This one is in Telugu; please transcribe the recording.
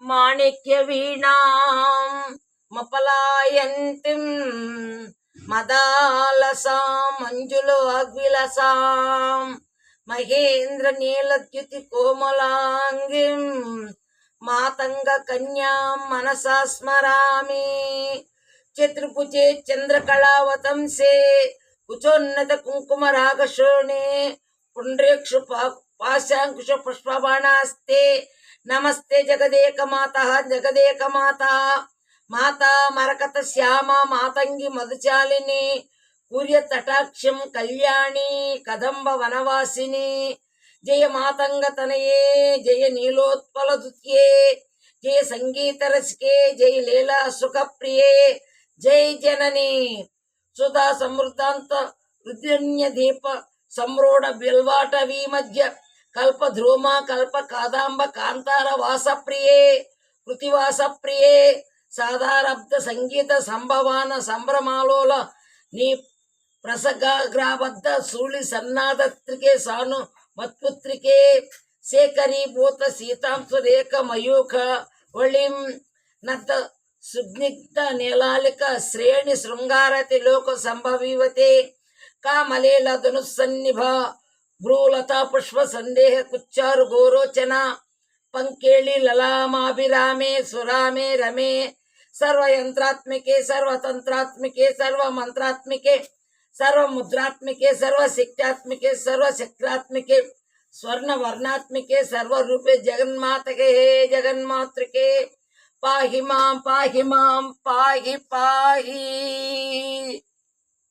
మాణిక్యవీణాం మపలాయంతిం మదాలసాం మంజులోగ్విలసాం మహేంద్ర నీలద్యుతి కోమలాంగిం మాతంగ కన్యాం మనసా స్మరామి. చతుర్భుజే చంద్రకళావతంసే కుచోన్నత కుంకుమ రాగశోణే పుండ్రేక్షు పాశాంకుశ పుష్పబాణాస్తే నమస్తే జగదేక మాత జగదేక మాత మాతా మరకత శ్యామ మాతంగి మధుచాలిని కూర్య తటాక్షం కళ్యాణి కదంబ వనవాసిని జయ మాతంగ తనయే జయ నీలోత్పల దుత్యే జయ సంగీత రసికే జయ లీలా సుఖప్రియే జై జనని సుధా సమృద్ధాంత రుద్రన్య దీప సంరూఢ బిల్వాటవీ మధ్య కల్ప ధ్రుమ కల్ప కాదాంబ కాంతార వాసప్రియే కృతివాసప్రియే సాధారబ్ద సంగీత సంభవాన సంభ్రమాలోల నీ ప్రసగాగ్రాబద్ధ శూళి సన్నాదత్రికే సాను మత్పుత్రికే శేఖరీభూత సీతాంశు రేఖ మయూఖ వళిం నత సుగ్నిగ్ధ నీలాలిక శ్రేణి శృంగారతి లోక సంభవీవతే కామలేల ధనుస్సన్నిభ భ్రూలతా పుష్ప సందేహ కుచ్చారు గోరోచన పంకేళి లలామాభిరామే సురామే రమే సర్వయంత్రాత్మికే సర్వతంత్రాత్మికే సర్వమంత్రాత్మికే సర్వముద్రాత్మికే సర్వశక్త్యాత్మికే సర్వశక్రాత్మికే స్వర్ణవర్ణాత్మికే సర్వరూపే జగన్మాతకే జగన్మాతృకే పాహి మాం పాహి మాం పాహి పాహి.